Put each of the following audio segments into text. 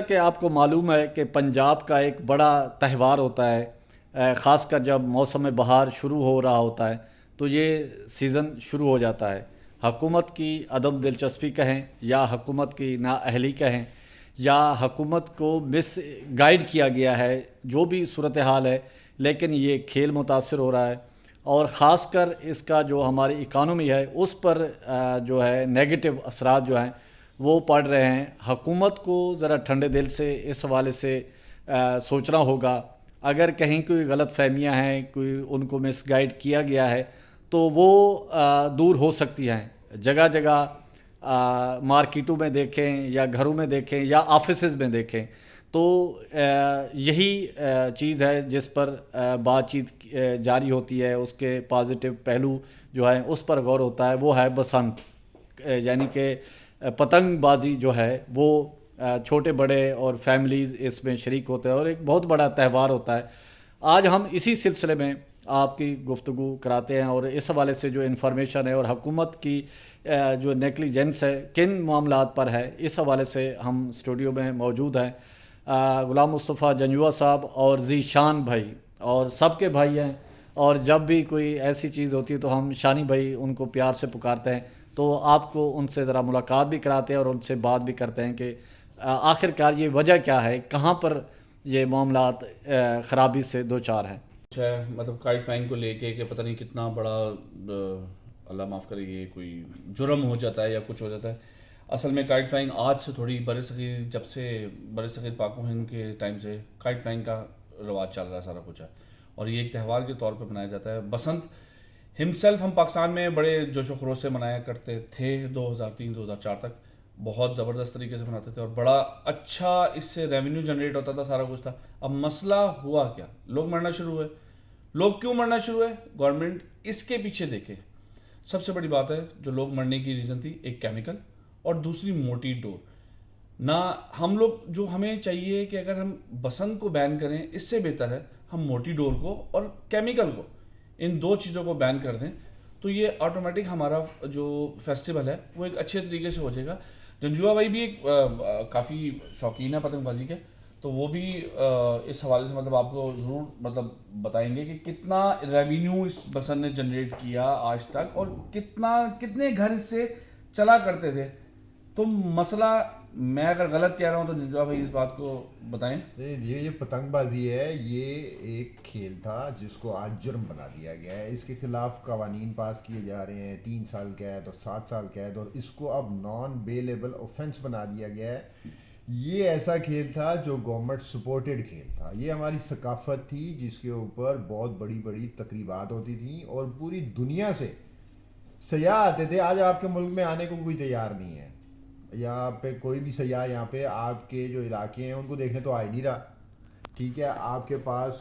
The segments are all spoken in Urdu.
کہ آپ کو معلوم ہے کہ پنجاب کا ایک بڑا تہوار ہوتا ہے، خاص کر جب موسم بہار شروع ہو رہا ہوتا ہے تو یہ سیزن شروع ہو جاتا ہے۔ حکومت کی عدم دلچسپی کہیں یا حکومت کی نااہلی کہیں یا حکومت کو مس گائیڈ کیا گیا ہے، جو بھی صورتحال ہے، لیکن یہ کھیل متاثر ہو رہا ہے اور خاص کر اس کا جو ہماری اکانومی ہے اس پر جو ہے نیگیٹو اثرات جو ہیں وہ پڑ رہے ہیں۔ حکومت کو ذرا ٹھنڈے دل سے اس حوالے سے سوچنا ہوگا۔ اگر کہیں کوئی غلط فہمیاں ہیں، کوئی ان کو مس گائیڈ کیا گیا ہے تو وہ دور ہو سکتی ہیں۔ جگہ جگہ مارکیٹوں میں دیکھیں یا گھروں میں دیکھیں یا آفیسز میں دیکھیں تو یہی چیز ہے جس پر بات چیت جاری ہوتی ہے، اس کے پازیٹیو پہلو جو ہیں اس پر غور ہوتا ہے، وہ ہے بسنت، یعنی کہ پتنگ بازی جو ہے وہ چھوٹے بڑے اور فیملیز اس میں شریک ہوتے ہیں اور ایک بہت بڑا تہوار ہوتا ہے۔ آج ہم اسی سلسلے میں آپ کی گفتگو کراتے ہیں اور اس حوالے سے جو انفارمیشن ہے اور حکومت کی جو نیگلیجنس ہے کن معاملات پر ہے، اس حوالے سے ہم اسٹوڈیو میں موجود ہیں۔ غلام مصطفیٰ جنجوعہ صاحب اور ذیشان بھائی، اور سب کے بھائی ہیں، اور جب بھی کوئی ایسی چیز ہوتی ہے تو ہم شانی بھائی ان کو پیار سے پکارتے ہیں، تو آپ کو ان سے ذرا ملاقات بھی کراتے ہیں اور ان سے بات بھی کرتے ہیں کہ آخر کار یہ وجہ کیا ہے، کہاں پر یہ معاملات خرابی سے دو چار ہیں۔ اچھا، مطلب کائٹ فلائنگ کو لے کے کہ پتہ نہیں کتنا بڑا اللہ معاف کرے یہ کوئی جرم ہو جاتا ہے یا کچھ ہو جاتا ہے۔ اصل میں کائٹ فلائنگ آج سے تھوڑی برصغیر، جب سے برصغیر پاک و ہند کے ٹائم سے کائٹ فلائنگ کا رواج چل رہا ہے، سارا کچھ ہے، اور یہ ایک تہوار کے طور پہ منایا جاتا ہے۔ بسنت ہمسیلف ہم پاکستان میں بڑے جوش و خروش سے منایا کرتے تھے، 2003 2004 تک بہت زبردست طریقے سے مناتے تھے اور بڑا اچھا اس سے ریونیو جنریٹ ہوتا تھا، سارا کچھ تھا۔ اب مسئلہ ہوا کیا؟ لوگ مرنا شروع ہوئے۔ لوگ کیوں مرنا شروع ہوئے؟ گورنمنٹ اس کے پیچھے دیکھے۔ سب سے بڑی بات ہے جو لوگ مرنے کی ریزن تھی، ایک کیمیکل اور دوسری موٹی ڈور۔ نہ ہم لوگ، جو ہمیں چاہیے کہ اگر ہم بسنت کو بین کریں، اس سے بہتر ہے ہم موٹی ڈور کو اور کیمیکل کو، ان دو چیزوں کو بین کر دیں تو یہ آٹومیٹک ہمارا جو فیسٹیول ہے وہ ایک اچھے طریقے سے ہو جائے گا۔ جنجوعہ بھائی بھی ایک کافی شوقین ہے پتنگ بازی کے، تو وہ بھی اس حوالے سے مطلب آپ کو ضرور مطلب بتائیں گے کہ کتنا ریونیو اس بسنت نے جنریٹ کیا آج تک اور کتنے گھر اس سے چلا کرتے تھے۔ تو مسئلہ، میں اگر غلط کہہ رہا ہوں تو جنجوعہ بھائی اس بات کو بتائیں۔ یہ پتنگ بازی ہے، یہ ایک کھیل تھا جس کو آج جرم بنا دیا گیا ہے۔ اس کے خلاف قوانین پاس کیے جا رہے ہیں، 3 سال قید اور 7 سال قید، اور اس کو اب نان بیلیبل اوفینس بنا دیا گیا ہے۔ یہ ایسا کھیل تھا جو گورنمنٹ سپورٹڈ کھیل تھا، یہ ہماری ثقافت تھی جس کے اوپر بہت بڑی بڑی تقریبات ہوتی تھیں اور پوری دنیا سے سیاح آتے تھے۔ آج آپ کے ملک میں آنے کو کوئی تیار نہیں ہے، یہاں پہ کوئی بھی سیاح یہاں پہ آپ کے جو علاقے ہیں ان کو دیکھنے تو آ ہی نہیں رہا، ٹھیک ہے، آپ کے پاس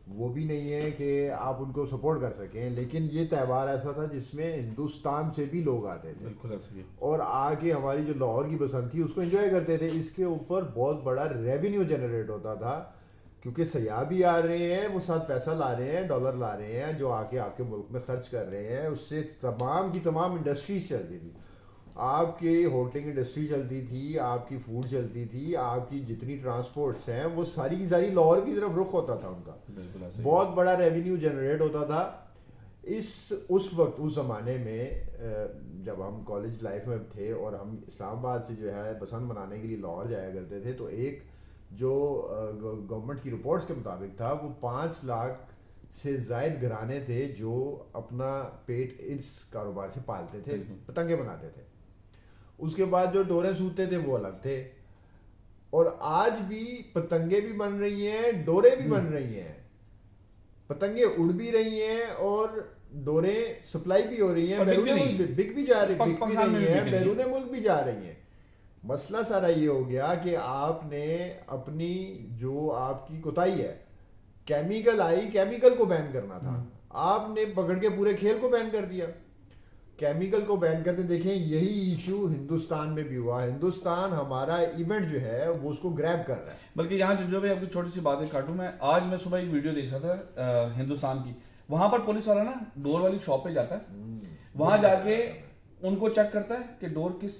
وہ بھی نہیں ہے کہ آپ ان کو سپورٹ کر سکیں۔ لیکن یہ تہوار ایسا تھا جس میں ہندوستان سے بھی لوگ آتے تھے، بالکل ایسے اور آگے ہماری جو لاہور کی بسنت تھی اس کو انجوائے کرتے تھے۔ اس کے اوپر بہت بڑا ریونیو جنریٹ ہوتا تھا کیونکہ سیاح بھی آ رہے ہیں، وہ ساتھ پیسہ لا رہے ہیں، ڈالر لا رہے ہیں جو آ کے آپ کے ملک میں خرچ کر رہے ہیں۔ اس سے تمام کی تمام انڈسٹریز چلتی تھی، آپ کی ہوٹلنگ انڈسٹری چلتی تھی، آپ کی فوڈ چلتی تھی، آپ کی جتنی ٹرانسپورٹس ہیں وہ ساری کی ساری لاہور کی طرف رخ ہوتا تھا ان کا، بہت بڑا ریونیو جنریٹ ہوتا تھا۔ اس وقت اس زمانے میں جب ہم کالج لائف میں تھے اور ہم اسلام آباد سے جو ہے بسنت منانے کے لیے لاہور جایا کرتے تھے، تو ایک جو گورنمنٹ کی رپورٹس کے مطابق تھا وہ 5 لاکھ سے زائد گھرانے تھے جو اپنا پیٹ اس کاروبار سے پالتے تھے، پتنگیں بناتے تھے۔ اس کے بعد جو ڈوریں سوتے تھے وہ الگ تھے، اور آج بھی پتنگیں بھی بن رہی ہیں، ڈوریں بھی بن رہی ہیں، پتنگیں اڑ بھی رہی ہیں اور ڈوریں سپلائی بھی ہو رہی ہیں، بیرون ملک بک بھی جا رہی ہیں، بیرون ملک بھی جا رہی ہیں۔ مسئلہ سارا یہ ہو گیا کہ آپ نے اپنی جو آپ کی کوتاہی ہے، کیمیکل آئی، کیمیکل کو بین کرنا تھا، آپ نے پکڑ کے پورے کھیل کو بین کر دیا۔ کیمیکل کو بین کرتے دیکھیں یہی ایشو ہندوستان میں بھی ہوا، ہندوستان ہمارا ایونٹ جو ہے وہ اس کو گریب کر رہا ہے۔ بلکہ یہاں جو بھی آپ کی چھوٹی سی باتیں کاٹوں، میں آج میں صبح ایک ویڈیو دیکھ رہا تھا ہندوستان کی، وہاں پر پولیس والا نا ڈور والی شاپ پہ جاتا ہے، وہاں جا کے ان کو چیک کرتا ہے کہ ڈور کس